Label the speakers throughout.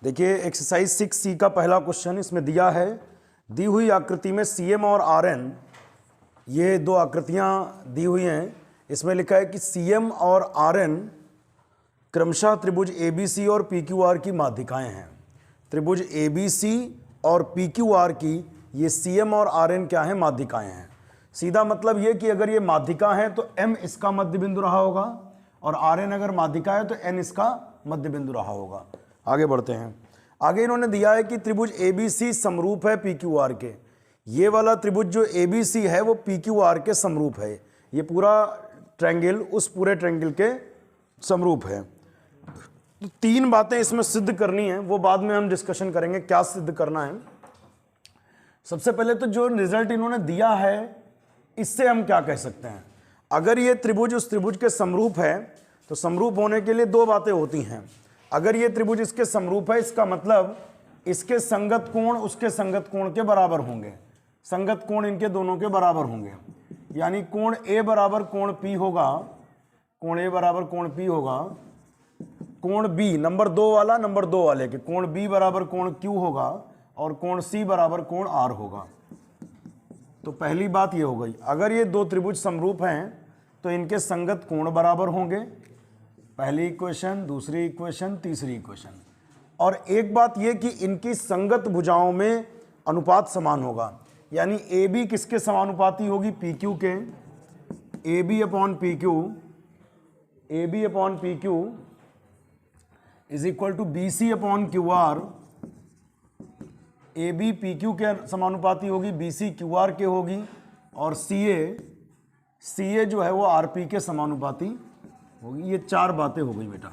Speaker 1: देखिए exercise 6C का पहला क्वेश्चन इसमें दिया है, दी हुई आकृति में CM और RN, ये दो आकृतियां दी हुई हैं। इसमें लिखा है कि CM और RN क्रमशः त्रिभुज ABC और PQR की माध्यिकाएं हैं। त्रिभुज ABC और PQR की ये CM और RN क्या है, माध्यिकाएं हैं। सीधा मतलब ये कि अगर ये माध्यिका है तो M इसका मध्य बिंदु रहा होगा और RN अगर माध्यिका है तो N इसका मध्य बिंदु रहा होगा। आगे बढ़ते हैं। आगे इन्होंने दिया है कि त्रिभुज ABC समरूप है PQR के। ये वाला त्रिभुज जो ABC है वो PQR के समरूप है। ये पूरा ट्रायंगल उस पूरे ट्रायंगल के समरूप है। तो तीन बातें इसमें सिद्ध करनी है, वो बाद में हम डिस्कशन करेंगे क्या सिद्ध करना है। सबसे पहले तो जो रिजल्ट इन्होंने दिया है इससे हम क्या कह सकते हैं। अगर ये त्रिभुज उस त्रिभुज के समरूप है तो समरूप होने के लिए दो बातें होती हैं। अगर ये त्रिभुज इसके समरूप है इसका मतलब इसके संगत कोण उसके संगत कोण के बराबर होंगे, संगत कोण इनके दोनों के बराबर होंगे। यानी कोण A बराबर कोण P होगा, कोण A बराबर कोण P होगा, कोण B नंबर 2 वाला नंबर 2 वाले के कोण B बराबर कोण Q होगा और कोण C बराबर कोण R होगा। तो पहली बात ये हो गई, अगर ये दो त्रिभुज समरूप हैं तो इनके संगत कोण बराबर होंगे। पहली इक्वेशन, दूसरी इक्वेशन, तीसरी इक्वेशन। और एक बात ये कि इनकी संगत भुजाओं में अनुपात समान होगा। यानी AB किसके समानुपाती होगी, PQ के। AB upon PQ, AB upon PQ is equal to BC upon QR। AB PQ के समानुपाती होगी, BC QR के होगी और CA जो है वो RP के समानुपाती होगी। ये चार बातें हो गई बेटा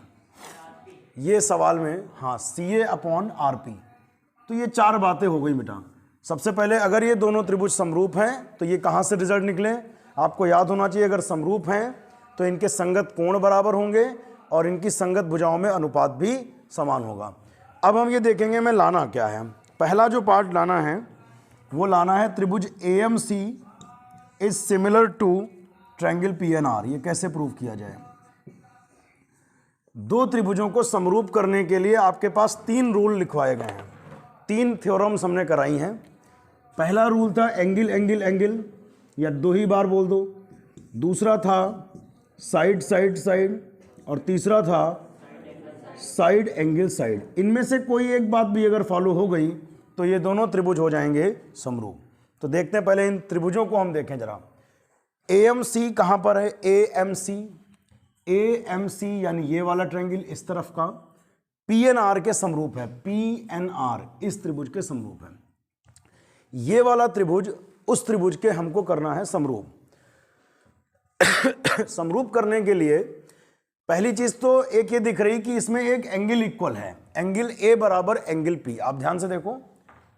Speaker 1: ये सवाल में। हाँ, CA अपॉन RP, तो ये चार बातें हो गई बेटा। सबसे पहले अगर ये दोनों त्रिभुज समरूप हैं तो ये कहाँ से रिजल्ट निकले, आपको याद होना चाहिए। अगर समरूप हैं तो इनके संगत कोण बराबर होंगे और इनकी संगत भुजाओं में अनुपात भी समान होगा। अब हम ये देखेंगे मैं लाना क्या है। पहला जो पार्ट लाना है वो लाना है त्रिभुज AMC is similar to triangle PNR। ये कैसे प्रूव किया जाए। दो त्रिभुजों को समरूप करने के लिए आपके पास तीन रूल लिखवाए गए हैं, तीन थ्योरम्स हमने कराई हैं। पहला रूल था एंगल एंगल एंगल, या दो ही बार बोल दो। दूसरा था साइड साइड साइड और तीसरा था साइड एंगल साइड। इनमें से कोई एक बात भी अगर फॉलो हो गई तो ये दोनों त्रिभुज हो जाएंगे समरूप। तो देखते हैं पहले इन त्रिभुजों को हम देखें जरा। AMC कहां पर है, AMC यानी ये वाला ट्रायंगल इस तरफ का PNR के समरूप है, PNR इस त्रिभुज के समरूप है। ये वाला त्रिभुज उस त्रिभुज के हमको करना है समरूप। समरूप करने के लिए पहली चीज तो एक ये दिख रही कि इसमें एक एंगल इक्वल है, एंगल A बराबर एंगल P। आप ध्यान से देखो,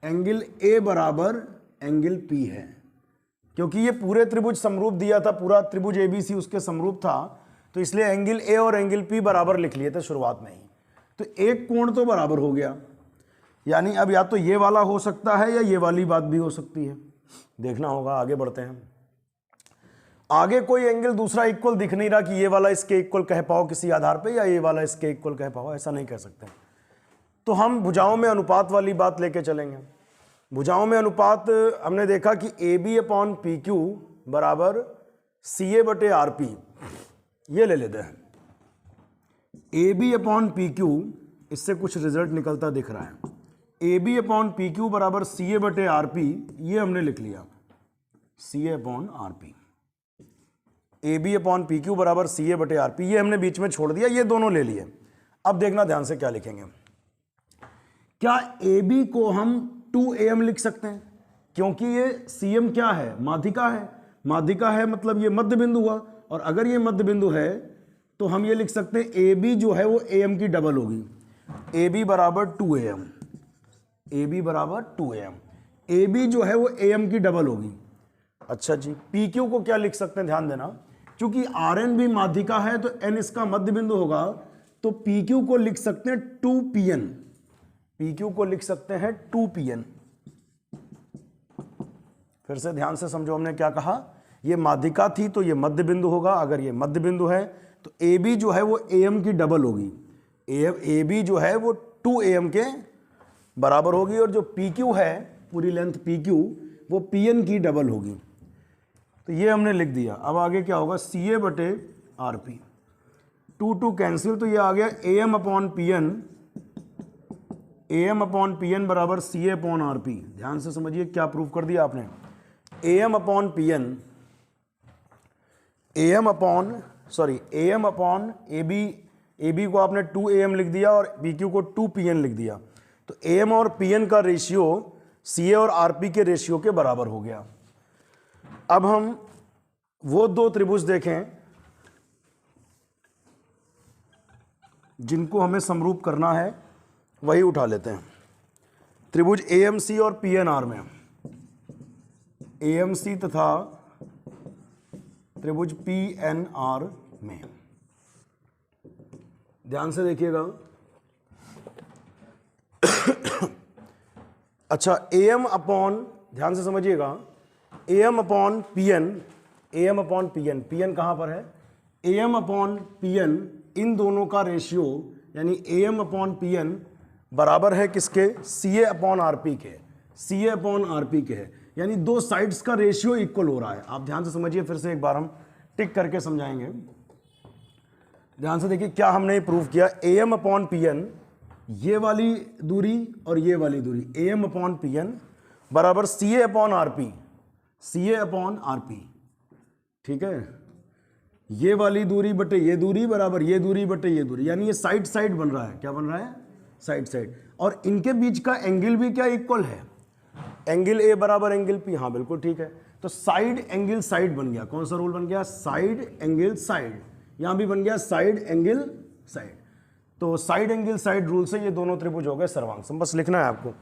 Speaker 1: एंगल A बराबर एंगल P है, क्योंकि ये पूरे त्रिभुज समरूप दिया था, पूरा त्रिभुज ABC उसके समरूप था, तो इसलिए एंगल A और एंगल P बराबर लिख लिए थे शुरुआत में ही। तो एक कोण तो बराबर हो गया, यानी अब या तो ये वाला हो सकता है या ये वाली बात भी हो सकती है, देखना होगा। आगे बढ़ते हैं। आगे कोई एंगल दूसरा इक्वल दिख नहीं रहा कि ये वाला इसके इक्वल कह पाओ किसी आधार पे, या ये वाला इसके इक्वल कह पाओ, ऐसा नहीं कह सकते। तो हम भुजाओं में अनुपात वाली बात लेके चलेंगे। भुजाओं में अनुपात हमने देखा कि AB अपॉन PQ बराबर CA बटे RP। ये ले लेते हैं AB अपॉन PQ, इससे कुछ रिजल्ट निकलता दिख रहा है। AB अपॉन PQ बराबर CA बटे RP, ये हमने लिख लिया CA upon RP। AB upon PQ बराबर CA बटे RP, ये हमने बीच में छोड़ दिया, ये दोनों ले लिए। अब देखना ध्यान से क्या लिखेंगे। क्या AB को हम 2AM लिख सकते हैं, क्योंकि ये CM क्या है, माध्यिका है। माध्यिका है मतलब ये मध्य बिंदु हुआ, और अगर ये मध्य बिंदु है तो हम ये लिख सकते हैं AB जो है वो AM की डबल होगी, AB बराबर 2AM। AB बराबर 2AM, AB जो है वो AM की डबल होगी। अच्छा जी, PQ को क्या लिख सकते हैं, ध्यान देना, क्योंकि RN भी माध्यिका है तो N इसका मध्य बिंदु होगा, तो PQ को लिख सकते हैं 2PN। PQ को लिख सकते हैं 2PN। फिर से ध्यान से समझो, हमने क्या कहा, ये माध्यिका थी तो ये मध्य बिंदु होगा। अगर ये मध्य बिंदु है तो AB जो है वो AM की डबल होगी, ए बी जो है वो 2am के बराबर होगी, और जो पी क्यू है पूरी लेंथ पी क्यू वो पी एन की डबल होगी। तो ये हमने लिख दिया। अब आगे क्या होगा, सी ए बटे आर पी, 2 कैंसिल, तो ये आ गया A M upon P N, A M upon P N बराबर C A upon R P. ध्यान से समझिए क्या प्रूफ कर दिया आपने, A M upon P N, A M upon A B को आपने 2am लिख दिया और पी क्यू को 2pn लिख दिया। तो am और pn का रेशियो सी ए और आर पी के रेशियो के बराबर हो गया। अब हम वो दो त्रिभुज देखें जिनको हमें समरूप करना है, वही उठा लेते हैं। त्रिभुज AMC और PNR में, AMC तथा त्रिभुज PNR में, ध्यान से देखिएगा। अच्छा, AM अपॉन, ध्यान से समझिएगा, AM upon PN, AM upon PN, PN कहाँ पर है, AM अपॉन PN, इन दोनों का रेशियो यानी AM अपॉन PN बराबर है किसके, CA अपॉन RP के, CA अपॉन RP के है, यानी दो साइड्स का रेशियो इक्वल हो रहा है। आप ध्यान से समझिए, फिर से एक बार हम टिक करके समझाएंगे। ध्यान से देखिए क्या हमने प्रूव किया, AM अपॉन PN, ये वाली दूरी और ये वाली दूरी, AM अपॉन PN बराबर CA upon RP, CA upon RP, ठीक है। ये वाली दूरी बटे ये दूरी बराबर ये दूरी बटे ये दूरी, यानी ये साइड साइड बन रहा है। क्या बन रहा है, साइड साइड। और इनके बीच का एंगल भी क्या इक्वल है, एंगल ए बराबर एंगल पी। हाँ बिल्कुल ठीक है। तो साइड एंगल साइड बन गया, कौन सा रूल बन गया, साइड एंगल साइड। यहां भी बन गया साइड एंगल साइड। तो साइड एंगल साइड रूल से ये दोनों त्रिभुज हो गए सर्वांग। बस लिखना है आपको,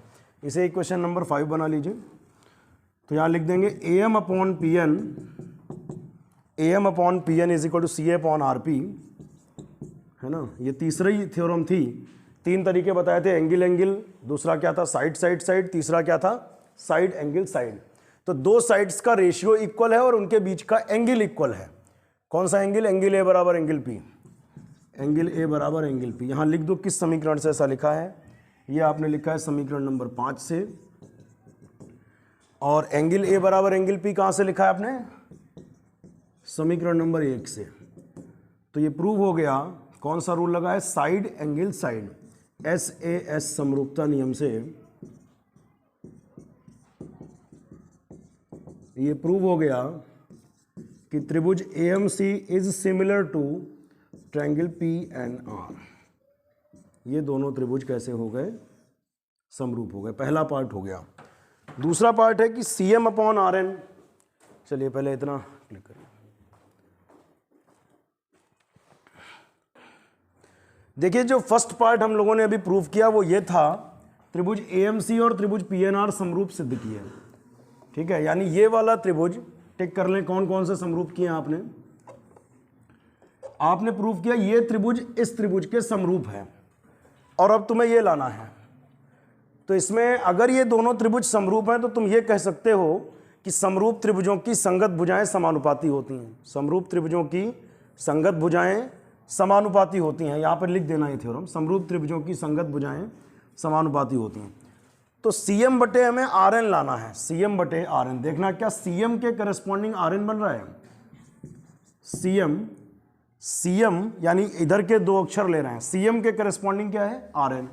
Speaker 1: इसे इक्वेशन नंबर 5 बना लीजिए। तो यहां लिख देंगे AM upon P N, AM upon P N is equal to C A upon R P, है ना। ये तीसरी थ्योरम थी, 3 तरीके बताए थे, एंगल एंगल, दूसरा क्या था साइड साइड साइड, तीसरा क्या था साइड एंगल साइड। तो दो साइड्स का रेशियो इक्वल है और उनके बीच का एंगल इक्वल है। कौन सा एंगल, एंगल ए बराबर एंगल पी, एंगल ए बराबर एंगल पी। यहां लिख दो किस समीकरण से ऐसा लिखा है, ये आपने लिखा है समीकरण नंबर 5 से। और एंगल ए बराबर एंगल पी कहां से लिखा है आपने, समीकरण नंबर 1 से। तो ये प्रूव हो गया, कौन सा रूल लगा है, साइड एंगल साइड, SAS समरूपता नियम से ये प्रूव हो गया कि त्रिभुज AMC is similar to triangle PNR। ये दोनों त्रिभुज कैसे हो गए, समरूप हो गए। पहला पार्ट हो गया। दूसरा पार्ट है कि CM अपॉन RN। चलिए पहले इतना क्लिक करिए। देखिए जो फर्स्ट पार्ट हम लोगों ने अभी प्रूव किया वो ये था, त्रिभुज AMC और त्रिभुज PNR समरूप सिद्ध किए, ठीक है। यानी ये वाला त्रिभुज टिक कर लें, कौन कौन से समरूप किए आपने, आपने प्रूव किया ये त्रिभुज इस त्रिभुज के समरूप है। और अब तुम्हें ये लाना है, तो इसमें अगर ये दोनों त्रिभुज समरूप हैं तो तुम ये कह सकते हो कि समरूप त्रिभुजों की संगत भुजाएं समानुपाती होती हैं। समरूप त्रिभुजों की संगत भुजाएं समानुपाती होती हैं। यहां पर लिख देना ये थ्योरम, समरूप त्रिभुजों की संगत भुजाएं समानुपाती होती हैं। तो CM बटे हमें RN लाना है, CM बटे RN। देखना क्या CM के करस्पॉन्डिंग RN बन रहा है, CM यानी इधर के दो अक्षर ले रहे हैं, CM के करस्पॉन्डिंग क्या है RN,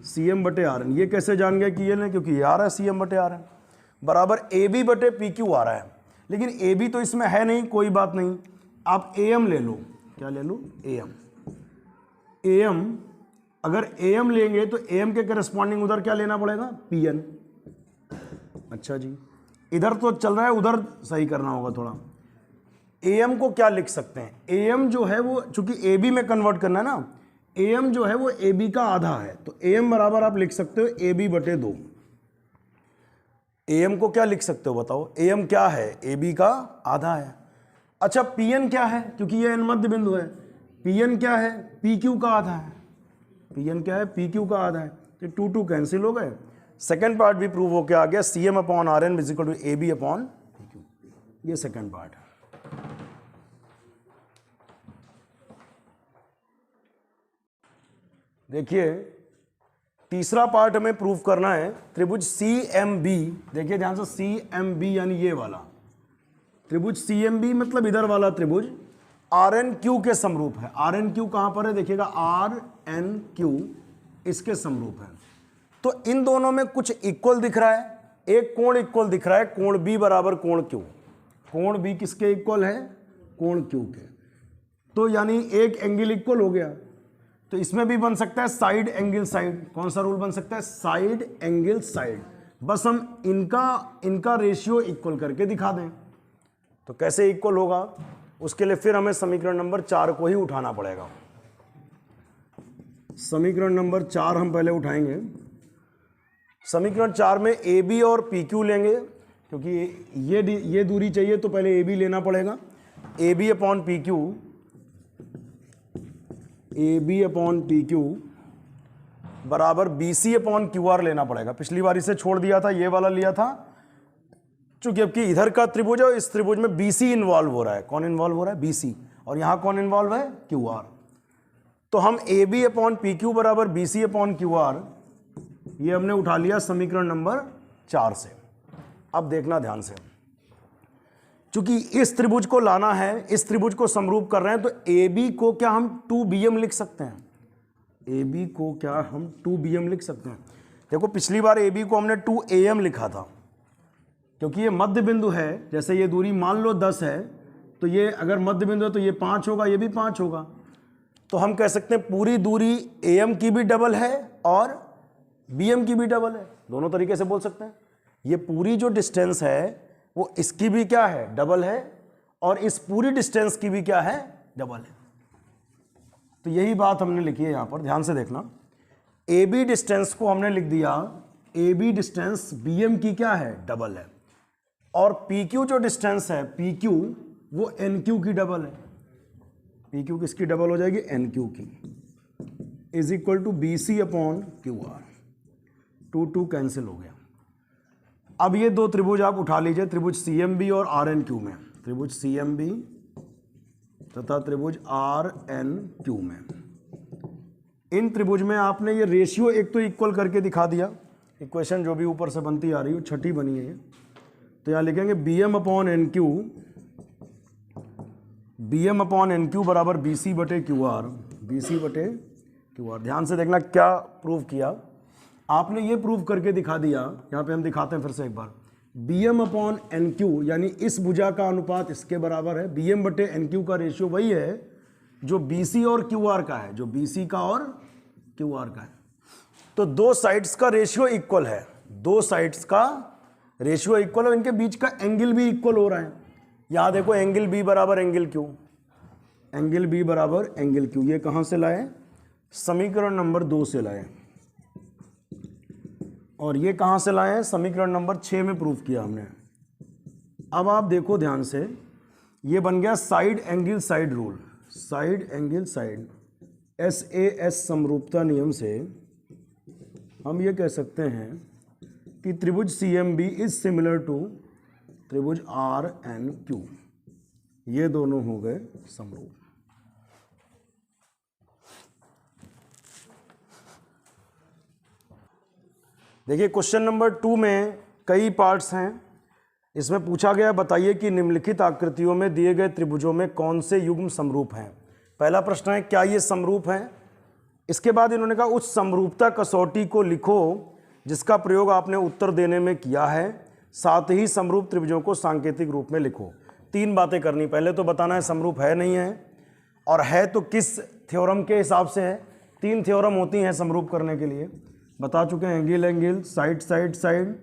Speaker 1: CM बटे RN। ये कैसे जान गया कि ये नहीं, क्योंकि ये आ रहा है CM बटे RN बराबर AB बटे PQ आ रहा है। लेकिन AB तो इसमें है नहीं, कोई बात नहीं, आप AM ले लो। क्या ले लो, AM। अगर AM लेंगे तो AM के करस्पॉन्डिंग उधर क्या लेना पड़ेगा, PN। अच्छा जी, इधर तो चल रहा है, उधर सही करना होगा थोड़ा। AM को क्या लिख सकते हैं, AM जो है वो चूंकि AB में कन्वर्ट करना है ना, AM जो है वो AB का आधा है। तो AM बराबर आप लिख सकते हो AB बटे 2। AM को क्या लिख सकते हो बताओ, AM क्या है, AB का आधा है। अच्छा PN क्या है, क्योंकि ये N मध्य बिंदु है, PN क्या है, PQ का आधा है। PN क्या है, PQ का आधा है। तो 2 कैंसिल हो गए। सेकंड पार्ट भी प्रूव होकर आ गया, CM upon RN is equal to AB upon PQ। ये सेकंड पार्ट है। देखिए तीसरा पार्ट हमें प्रूफ करना है। त्रिभुज CMB, देखिए ध्यान से, CMB यानी ये वाला त्रिभुज CMB मतलब इधर वाला त्रिभुज RNQ के समरूप है। RNQ कहां पर है, देखिएगा RNQ इसके समरूप है। तो इन दोनों में कुछ इक्वल दिख रहा है, एक कोण इक्वल दिख रहा है, कोण B बराबर कोण Q। कोण B किसके इक्वल है, कोण Q के। तो यानी एक एंगल इक्वल हो गया। तो इसमें भी बन सकता है साइड एंगल साइड। कौन सा रूल बन सकता है, साइड एंगल साइड। बस हम इनका रेशियो इक्वल करके दिखा दें। तो कैसे इक्वल होगा, उसके लिए फिर हमें समीकरण नंबर 4 को ही उठाना पड़ेगा। समीकरण नंबर 4 हम पहले उठाएंगे। समीकरण 4 में AB और PQ लेंगे, क्योंकि ये दूरी चाहिए तो पहले AB लेना पड़ेगा। AB अपॉन PQ बराबर BC अपॉन QR लेना पड़ेगा। पिछली बार इसे छोड़ दिया था, ये वाला लिया था। चूंकि अब कि इधर का त्रिभुज है, इस त्रिभुज में BC इन्वॉल्व हो रहा है। कौन इन्वॉल्व हो रहा है, BC। और यहां कौन इन्वॉल्व है, QR। तो हम AB अपॉन PQ बराबर BC अपॉन QR, ये हमने उठा लिया समीकरण नंबर 4 से। अब देखना ध्यान से, चूंकि इस त्रिभुज को लाना है, इस त्रिभुज को समरूप कर रहे हैं, तो AB को क्या हम 2BM लिख सकते हैं। AB को क्या हम 2BM लिख सकते हैं। देखो पिछली बार AB को हमने 2AM लिखा था, क्योंकि ये मध्य बिंदु है। जैसे ये दूरी मान लो 10 है, तो ये अगर मध्य बिंदु है तो ये 5 होगा, ये भी 5 होगा। तो हम कह सकते हैं पूरी दूरी AM की भी डबल है और BM की भी डबल है। दोनों तरीके से बोल सकते हैं। ये पूरी जो डिस्टेंस है वो इसकी भी क्या है, डबल है, और इस पूरी डिस्टेंस की भी क्या है, डबल है। तो यही बात हमने लिखी है यहां पर, ध्यान से देखना। AB डिस्टेंस को हमने लिख दिया, AB डिस्टेंस BM की क्या है, डबल है। और PQ जो डिस्टेंस है, PQ वो NQ की डबल है। PQ किसकी डबल हो जाएगी, NQ की, is equal to BC upon QR। 2 cancel हो गया। अब ये दो त्रिभुज आप उठा लीजिए, त्रिभुज CMB और RNQ में, त्रिभुज CMB तथा त्रिभुज RNQ में। इन त्रिभुज में आपने ये रेशियो एक तो इक्वल करके दिखा दिया। इक्वेशन जो भी ऊपर से बनती आ रही है, छठी बनी है ये। तो यहाँ लिखेंगे BM अपॉन NQ बराबर BC बटे QR। BC बटे QR। ध्यान से देखना क्या प्रूव किया आपने, ये प्रूव करके दिखा दिया। यहाँ पे हम दिखाते हैं फिर से एक बार। BM अपॉन NQ यानी इस भुजा का अनुपात इसके बराबर है। BM बटे NQ का रेशियो वही है जो BC और QR का है, जो BC का और QR का है। तो दो साइड्स का रेशियो इक्वल है, दो साइड्स का रेशियो इक्वल है, इनके बीच का एंगल भी इक्वल हो रहा है। यहां देखो एंगल B बराबर एंगल Q, एंगल B बराबर एंगल Q। ये कहां से लाए, समीकरण नंबर 2 से लाए। और ये कहां से लाए हैं, समीकरण नंबर 6 में प्रूफ किया हमने। अब आप देखो ध्यान से, ये बन गया side angle side rule. Side angle side, SAS समरूपता नियम से हम ये कह सकते हैं कि त्रिभुज CMB इज सिमिलर टू त्रिभुज RNQ। ये दोनों हो गए समरूप। देखिए क्वेश्चन नंबर 2 में कई पार्ट्स हैं। इसमें पूछा गया बताइए कि निम्नलिखित आकृतियों में दिए गए त्रिभुजों में कौन से युग्म समरूप हैं। पहला प्रश्न है क्या ये समरूप हैं। इसके बाद इन्होंने कहा उस समरूपता कसौटी को लिखो जिसका प्रयोग आपने उत्तर देने में किया है, साथ ही समरूप त्रिभुजों को सांकेतिक रूप में लिखो। 3 बातें करनी, पहले तो बताना है समरूप है नहीं है, और है तो किस थ्योरम के हिसाब से है। 3 थ्योरम होती हैं समरूप करने के लिए, बता चुके हैं, angle angle, side side side,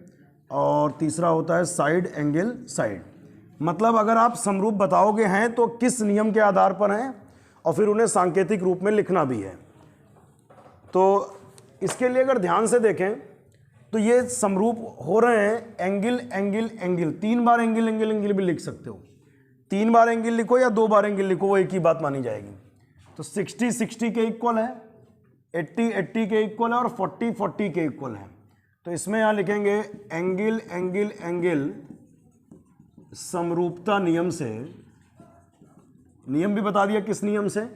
Speaker 1: और तीसरा होता है साइड एंगल साइड। मतलब अगर आप समरूप बताओगे हैं तो किस नियम के आधार पर हैं, और फिर उन्हें सांकेतिक रूप में लिखना भी है। तो इसके लिए अगर ध्यान से देखें तो ये समरूप हो रहे हैं एंगल एंगल एंगल। 3 बार एंगल एंगल एंगल भी लिख सकते हो, 3 बार एंगल लिखो या 2 बार एंगल लिखो, वो एक ही बात मानी जाएगी। तो 60 60 के इक्वल है, 80 80 के इक्वल है, और 40 40 के इक्वल है। तो इसमें यहां लिखेंगे एंगल एंगल एंगल समरूपता नियम से, नियम भी बता दिया किस नियम से,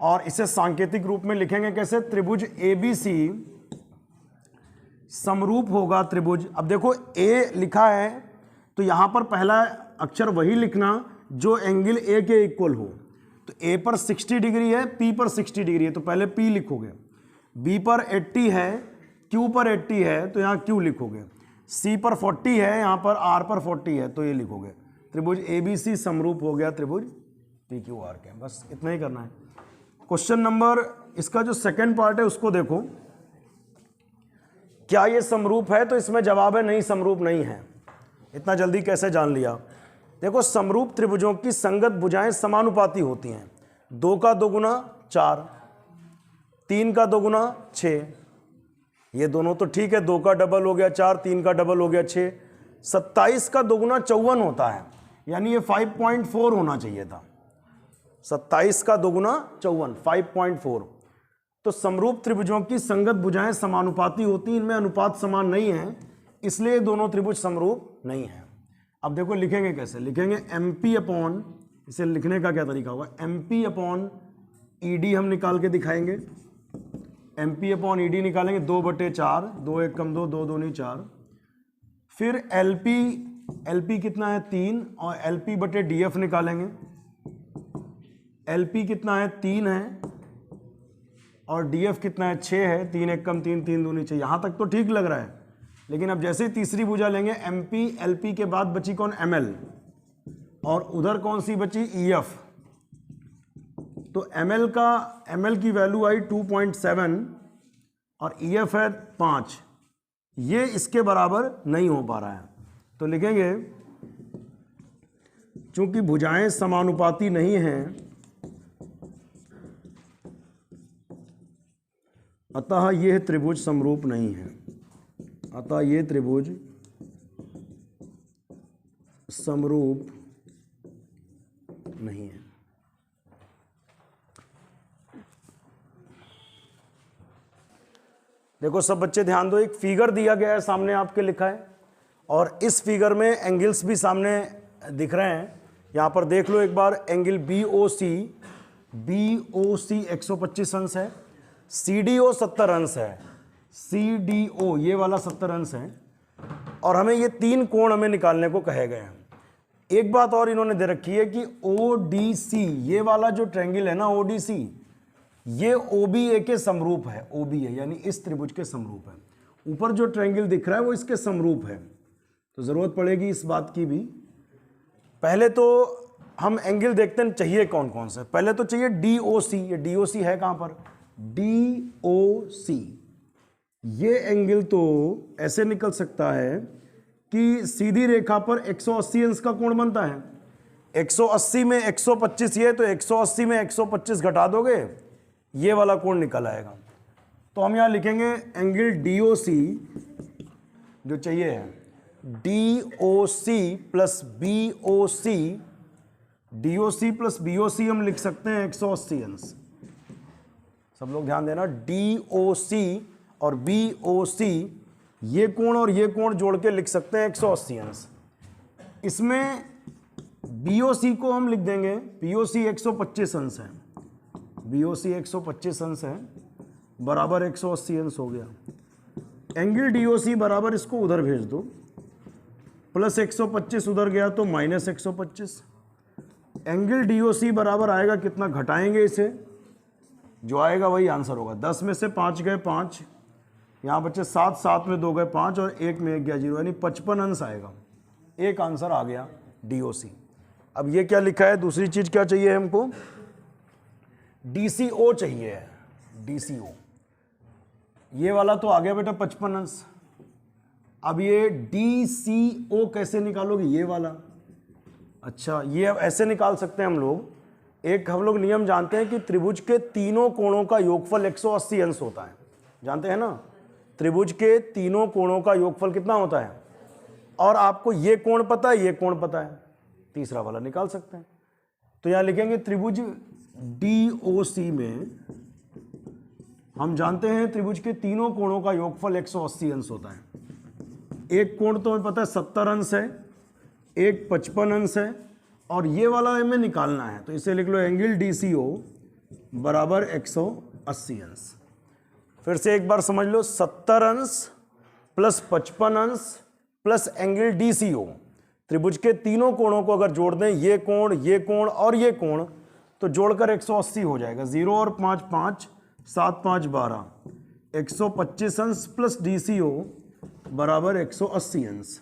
Speaker 1: और इसे सांकेतिक रूप में लिखेंगे कैसे, त्रिभुज ABC समरूप होगा त्रिभुज। अब देखो ए लिखा है तो यहां पर पहला अक्षर वही लिखना जो एंगल ए के इक्वल हो। तो ए पर 60 डिग्री है, पी पर 60 डिग्री है तो पहले पी लिखोगे, बी पर 80 है, क्यू पर 80 है तो यहाँ क्यू लिखोगे, सी पर 40 है, यहाँ पर आर पर 40 है तो ये लिखोगे। त्रिभुज ABC समरूप हो गया त्रिभुज PQR के। बस इतना ही करना है। क्वेश्चन नंबर, इसका जो सेकंड पार्ट है उसको देखो, क्या ये समरूप है, तो इसमें जवाब है नहीं, समरूप नहीं है। इतना जल्दी कैसे जान लिया? देखो समरूप त्रिभुजों की संगत भुजाएं समानुपाती होती हैं। 2 का 2 गुना 4, 3 का 2 गुना 6, ये दोनों तो ठीक है, 2 का डबल हो गया 4, 3 का डबल हो गया 6, 27 का 2 गुना 54 होता है, यानी ये 5.4 होना चाहिए था। 27 का 2 गुना 54 5.4। तो समरूप त्रिभुजों की संगत भुजाएं समानुपाती होती हैं, इनमें अनुपात समान नहीं है, इसलिए दोनों त्रिभुज समरूप नहीं है। अब देखो लिखेंगे कैसे, लिखेंगे MP अपॉन, इसे लिखने का क्या तरीका होगा, MP अपॉन ED हम निकाल के दिखाएंगे। MP अपॉन ED निकालेंगे 2/4, 2 1 कम 2, 2 दूनी 4। फिर LP कितना है 3 और LP/DF निकालेंगे। LP कितना है 3 है और DF कितना है 6 है, 3 1 कम 3, 3 दूनी 6। यहाँ तक तो ठीक लग रहा है, लेकिन अब जैसे ही तीसरी भुजा लेंगे MP, LP के बाद बची कौन, ML, और उधर कौन सी बची, EF। तो ML की वैल्यू आई 2.7 और EF है 5, ये इसके बराबर नहीं हो पा रहा है। तो लिखेंगे चूंकि भुजाएं समानुपाती नहीं हैं, अतः यह त्रिभुज समरूप नहीं है, अतः ये त्रिभुज समरूप नहीं है। देखो सब बच्चे ध्यान दो, एक फिगर दिया गया है सामने आपके लिखा है, और इस फिगर में एंगल्स भी सामने दिख रहे हैं। यहां पर देख लो एक बार, एंगल BOC 125 अंश है, CDO 70 अंश है, CDO ये वाला 70 अंश है, और हमें ये 3 कोण हमें निकालने को कहे गए हैं। एक बात और इन्होंने दे रखी है कि ODC ये वाला जो ट्रायंगल है ना, ODC ये OBA के समरूप है, OBA यानी इस त्रिभुज के समरूप है। ऊपर जो ट्रायंगल दिख रहा है वो इसके समरूप है, तो जरूरत पड़ेगी इस बात की भी। पहले तो हम एंगल देखते हैं चाहिए कौन कौन से। पहले तो चाहिए DOC, ये DOC है कहां पर, DOC ये एंगल तो ऐसे निकल सकता है कि सीधी रेखा पर 180 अंश का कोण बनता है। 180 में 125 ये, तो 180 में 125 घटा दोगे, ये वाला कोण निकल आएगा। तो हम यहां लिखेंगे एंगल DOC जो चाहिए है, DOC plus BOC, DOC plus BOC हम लिख सकते हैं 180 अंश। सब लोग ध्यान देना, DOC और BOC ये कोण और ये कोण जोड़ के लिख सकते हैं 180 अंश। इसमें BOC को हम लिख देंगे, BOC 125 अंश है, BOC 125 अंश है, बराबर 180 अंश हो गया। एंगल DOC बराबर, इसको उधर भेज दो, प्लस 125 उधर गया तो माइनस 125। एंगल DOC बराबर आएगा कितना, घटाएंगे इसे, जो आएगा वही आंसर होगा। 10 में से 5 गए 5, यहाँ बच्चे 7, 7 में 2 गए 5 और 1 में 1 गया 0, यानी 55 अंश आएगा। एक आंसर आ गया DOC। अब ये क्या लिखा है, दूसरी चीज क्या चाहिए हमको, DCO चाहिए, DCO ये वाला तो आ गया बेटा 55 अंश। अब ये DCO कैसे निकालोगे, ये वाला, अच्छा ये अब ऐसे निकाल सकते हैं हम लोग। एक हम लोग नियम जानते हैं कि त्रिभुज के तीनों कोणों का योगफल 180 अंश होता है, जानते हैं ना, त्रिभुज के तीनों कोणों का योगफल कितना होता है, और आपको ये कोण पता है, ये कोण पता है, तीसरा वाला निकाल सकते हैं। तो यहां लिखेंगे त्रिभुज DOC में हम जानते हैं त्रिभुज के तीनों कोणों का योगफल 180 अंश होता है। एक कोण तो हमें पता है 70 अंश है, एक 55 अंश है, और ये वाला हमें निकालना है, तो इसे लिख लो एंगल DCO बराबर 180 अंश। फिर से एक बार समझ लो, 70 अंश प्लस 55 अंश प्लस एंगल DCO, त्रिभुज के तीनों कोणों को अगर जोड़ दें, ये कोण और ये कोण, तो जोड़कर 180 हो जाएगा। 0 और 5 5, 7 5 12, 125 अंश प्लस DCO बराबर 180 अंश।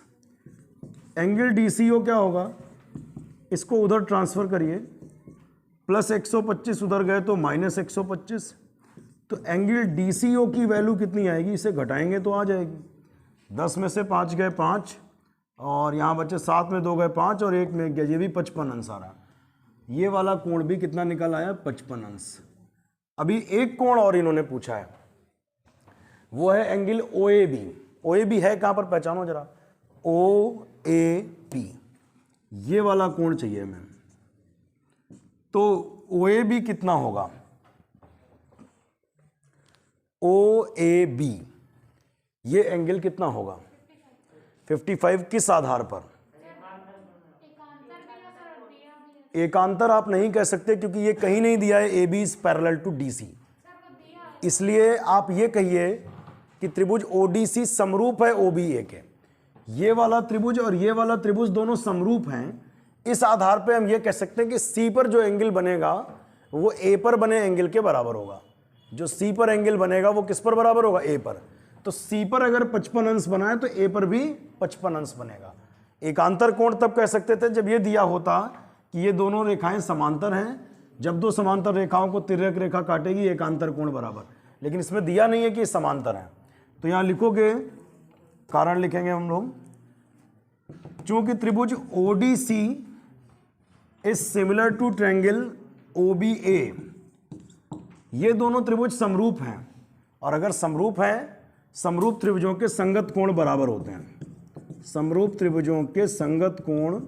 Speaker 1: एंगल DCO क्या होगा, इसको उधर ट्रांसफर करिए, प्लस 125 उधर गए तो माइनस 125, तो एंगल DCO की वैल्यू कितनी आएगी, इसे घटाएंगे तो आ जाएगी। 10 में से 5 गए 5, और यहाँ बचे 7 में 2 गए 5 और 1 में गया, ये भी 55 अंश आ रहा। ये वाला कोण भी कितना निकल आया, 55 अंश। अभी एक कोण और इन्होंने पूछा है, वो है एंगल OAB। OAB है कहाँ पर, पहचानो जरा, OAB, ये वाला कोण चाहिए हमें। तो OAB कितना होगा, OAB ये एंगल कितना होगा 55, किस आधार पर? एकांतर आप नहीं कह सकते क्योंकि ये कहीं नहीं दिया है AB is parallel to DC, इसलिए आप ये कहिए कि त्रिभुज ODC समरूप है OBA के। ये वाला त्रिभुज और ये वाला त्रिभुज दोनों समरूप हैं, इस आधार पे हम ये कह सकते हैं कि C पर जो एंगल बनेगा वो A पर बने एंगल के बराबर होगा। जो C पर एंगल बनेगा वो किस पर बराबर होगा, A पर। तो C पर अगर 55 अंश बना है तो A पर भी 55 अंश बनेगा। एकांतर कोण तब कह सकते थे जब ये दिया होता कि ये दोनों रेखाएं समांतर हैं, जब दो समांतर रेखाओं को तिर्यक रेखा काटेगी एकांतर कोण बराबर, लेकिन इसमें दिया नहीं है कि ये समांतर है। तो यहां लिखोगे, कारण लिखेंगे हम लोग, चूंकि त्रिभुज ODC is similar to triangle OBA, ये दोनों त्रिभुज समरूप हैं, और अगर समरूप हैं, समरूप त्रिभुजों के संगत कोण बराबर होते हैं। समरूप त्रिभुजों के संगत कोण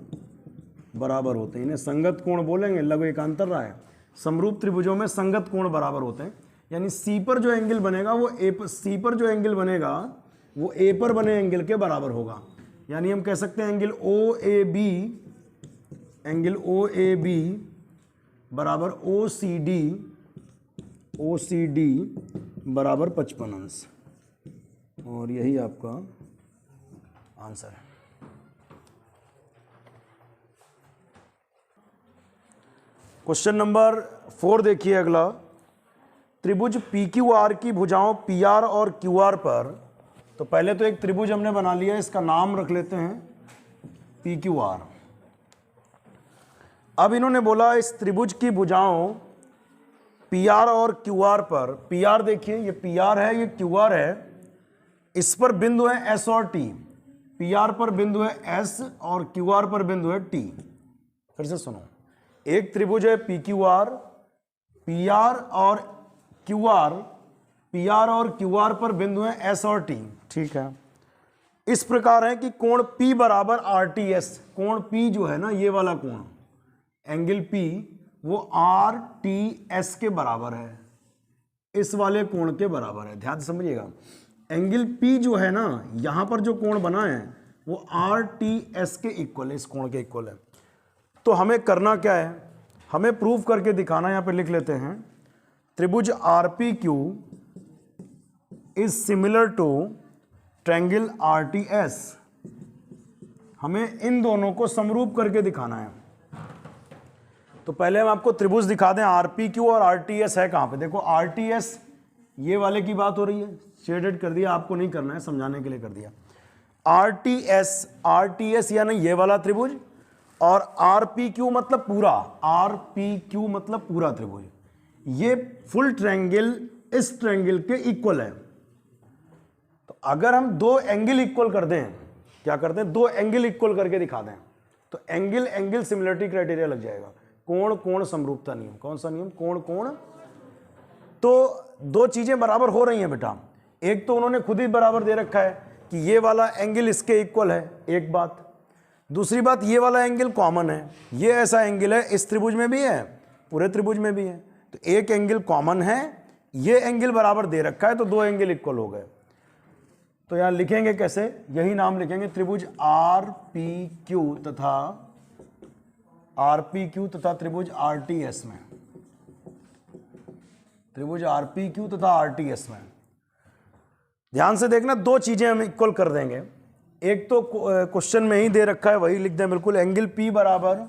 Speaker 1: बराबर होते हैं, इन्हें संगत कोण बोलेंगे, लघु एकांतर रहा है। समरूप त्रिभुजों में संगत कोण बराबर होते हैं, यानी C पर जो एंगल बनेगा वो C पर जो एंगल बनेगा वो A पर बने एंगल के बराबर होगा। यानी हम कह सकते हैं एंगल OAB बराबर OCD बराबर 55 अंश, और यही आपका आंसर है। क्वेश्चन नंबर 4 देखिए अगला, त्रिभुज PQR की भुजाओं PR और QR पर, तो पहले तो एक त्रिभुज हमने बना लिया, इसका नाम रख लेते हैं PQR। अब इन्होंने बोला इस त्रिभुज की भुजाओं PR और QR पर, PR देखिए ये PR है, ये QR है, इस पर बिंदु है S और T। PR पर बिंदु है S और QR पर बिंदु है T। फिर से सुनो, एक त्रिभुज है PQR, PR और QR पर बिंदु है S और T, ठीक है। इस प्रकार है कि कोण P बराबर RTS, कोण P जो है ना, ये वाला कोण एंगल P वो RTS के बराबर है, इस वाले कोण के बराबर है। ध्यान से समझिएगा, एंगल P जो है ना, यहां पर जो कोण बना है वो RTS के इक्वल है, इस कोण के इक्वल है। तो हमें करना क्या है, हमें प्रूव करके दिखाना, यहां पे लिख लेते हैं, त्रिभुज RPQ is similar to triangle RTS। हमें इन दोनों को समरूप करके दिखाना है। तो पहले हम आपको त्रिभुज दिखा दें, RPQ और RTS है कहां पे। देखो RTS ये वाले की बात हो रही है, शेडेड कर दिया, आपको नहीं करना है, समझाने के लिए कर दिया। RTS यानी ये वाला त्रिभुज, और RPQ मतलब पूरा त्रिभुज। ये फुल ट्रायंगल इस ट्रायंगल के इक्वल है। तो अगर हम दो एंगल इक्वल कर दें, क्या करते हैं, दो एंगल इक्वल करके दिखा दें, तो एंगल सिमिलरिटी क्राइटेरिया लग जाएगा। कोण समरूपता नियम, कौन सा नियम, कोण। तो दो चीजें बराबर हो रही हैं बेटा, एक तो उन्होंने खुद ही बराबर दे रखा है कि ये वाला एंगल इसके इक्वल है, एक बात। दूसरी बात, ये वाला एंगल कॉमन है, ये ऐसा एंगल है इस त्रिभुज में भी है, पूरे त्रिभुज में भी है, तो एक एंगल कॉमन है, ये एंगल बराबर दे रखा है, तो दो एंगल इक्वल हो गए। तो यहां लिखेंगे कैसे, यही नाम लिखेंगे, त्रिभुज RPQ तथा त्रिभुज RTS में, त्रिभुज RPQ तथा RTS में। ध्यान से देखना, दो चीजें हम इक्वल कर देंगे। एक तो क्वेश्चन में ही दे रखा है, वही लिख दें बिल्कुल, एंगल P बराबर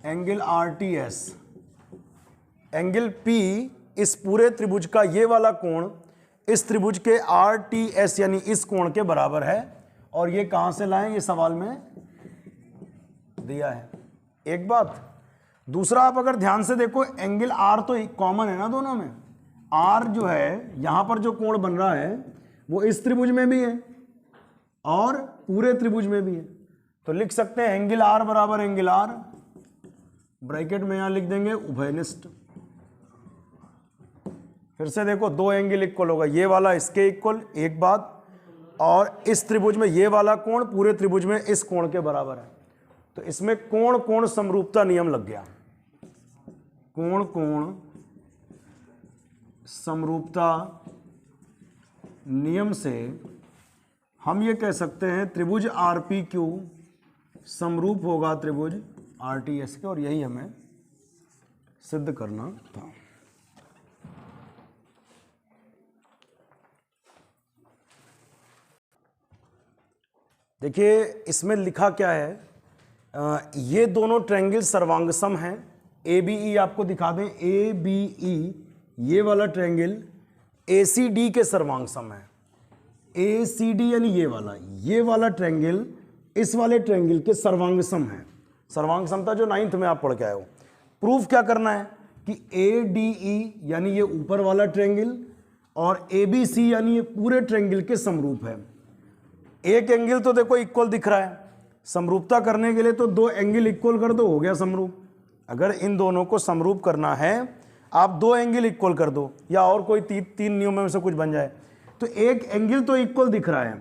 Speaker 1: एंगल RTS। एंगल P इस पूरे त्रिभुज का ये वाला कोण इस त्रिभुज के RTS यानी इस कोण के बराबर है। और ये कहां से लाएं, ये सवाल में दिया है। एक बात। दूसरा, आप अगर ध्यान से देखो, एंगल R तो कॉमन है ना दोनों में। R जो है, यहां पर जो कोण बन रहा है वो इस त्रिभुज में भी है और पूरे त्रिभुज में भी है। तो लिख सकते हैं एंगल R बराबर एंगल R, ब्रैकेट में यहां लिख देंगे उभयनिष्ठ। फिर से देखो, दो एंगल इक्वल होगा, ये वाला इसके इक्वल, एक बात, और इस त्रिभुज में ये वाला कोण पूरे त्रिभुज में इस कोण के बराबर है। तो इसमें कोण कोण समरूपता नियम लग गया। कोण कोण समरूपता नियम से हम ये कह सकते हैं त्रिभुज RPQ समरूप होगा त्रिभुज RTS के, और यही हमें सिद्ध करना था। देखिए इसमें लिखा क्या है, ये दोनों ट्रायंगल सर्वांगसम हैं। ABE आपको दिखा दें, ABE ये वाला ट्रायंगल ACD के सर्वांगसम है। ACD यानी ये वाला ट्रायंगल इस वाले ट्रायंगल के सर्वांगसम है। सर्वांगसमता जो 9th में आप पढ़ के आए हो। प्रूफ क्या करना है कि ADE यानी ये ऊपर वाला ट्रायंगल और ABC यानी ये पूरे ट्रायंगल के समरूप है। एक एंगल तो देखो इक्वल दिख रहा है, समरूपता करने के लिए तो दो एंगल इक्वल कर दो, हो गया समरूप। अगर इन दोनों को समरूप करना है, आप दो एंगल इक्वल कर दो, या और कोई तीन नियमों में से कुछ बन जाए, तो एक एंगल तो इक्वल दिख रहा है।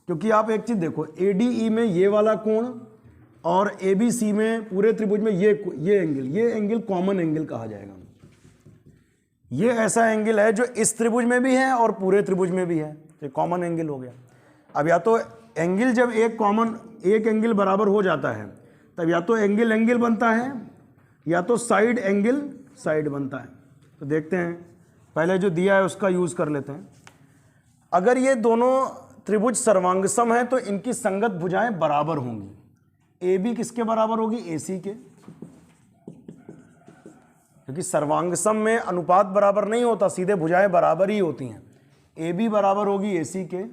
Speaker 1: क्योंकि आप एक चीज देखो, ADE में ये वाला कोण और ABC में पूरे त्रिभुज में ये एंगल कॉमन एंगल कहा जाएगा। ये ऐसा एंगल है जो इस त्रिभुज में भी है और पूरे त्रिभुज में भी है, तो कॉमन एंगल हो गया। अब या तो एंगल जब एक एंगल बराबर हो जाता है, तब या तो एंगल बनता है या तो साइड एंगल साइड बनता है। तो देखते हैं, पहले जो दिया है उसका यूज कर लेते हैं। अगर ये दोनों त्रिभुज सर्वांगसम है तो इनकी संगत भुजाएं बराबर होंगी। AB किसके बराबर होगी, AC के, क्योंकि सर्वांगसम में अनुपात बराबर नहीं होता, सीधे भुजाएं बराबर ही होती हैं। AB बराबर होगी AC के,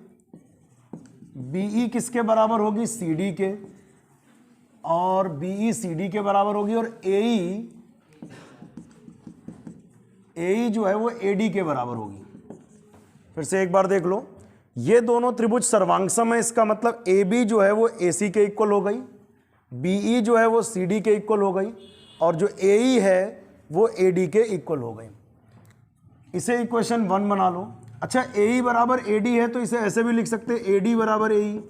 Speaker 1: BE किसके बराबर होगी, CD के, और BE CD के बराबर होगी, और AE जो है वो AD के बराबर होगी। फिर से एक बार देख लो, ये दोनों त्रिभुज सर्वांगसम है, इसका मतलब AB जो है वो AC के इक्वल हो गई, BE जो है वो CD के इक्वल हो गई, और जो AE है वो AD के इक्वल हो गई। इसे इक्वेशन 1 बना लो। अच्छा, AE बराबर AD है तो इसे ऐसे भी लिख सकते हैं, AD बराबर AE।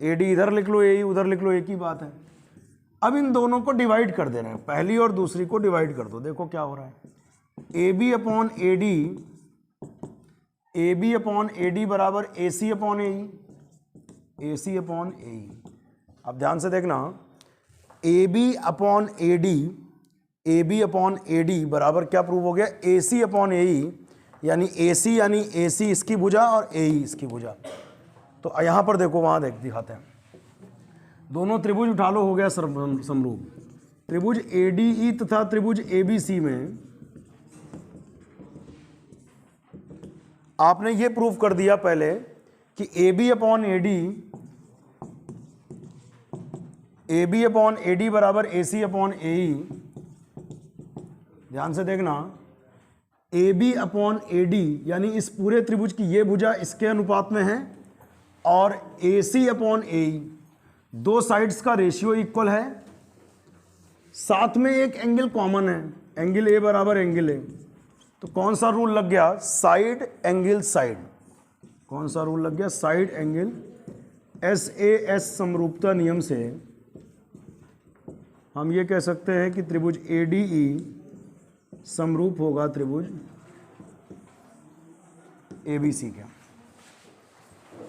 Speaker 1: AD इधर लिख लो, AE उधर लिख लो, एक ही बात है। अब इन दोनों को डिवाइड कर देना है, पहली और दूसरी को डिवाइड कर दो, देखो क्या हो रहा है। AB अपॉन AD बराबर AC अपॉन AE। अब ध्यान से देखना, AB अपॉन AD बराबर क्या प्रूव हो गया, AC अपॉन AE, यानी AC इसकी भुजा और AE इसकी भुजा। तो यहां पर देखो, वहां दिखाते हैं, दोनों त्रिभुज उठा लो, हो गया समरूप। त्रिभुज ADE तथा त्रिभुज ABC में आपने ये प्रूव कर दिया पहले कि AB अपॉन AD बराबर AC अपॉन AE। ध्यान से देखना, AB अपॉन AD यानी इस पूरे त्रिभुज की ये भुजा इसके अनुपात में है, और AC अपॉन AE, दो साइड्स का रेशियो इक्वल है, साथ में एक एंगल कॉमन है, एंगल A बराबर एंगल A। तो कौन सा रूल लग गया, साइड एंगल साइड। कौन सा रूल लग गया, साइड एंगल। SAS समरूपता नियम से हम ये कह सकते हैं कि त्रिभुज ADE समरूप होगा त्रिभुज ABC का।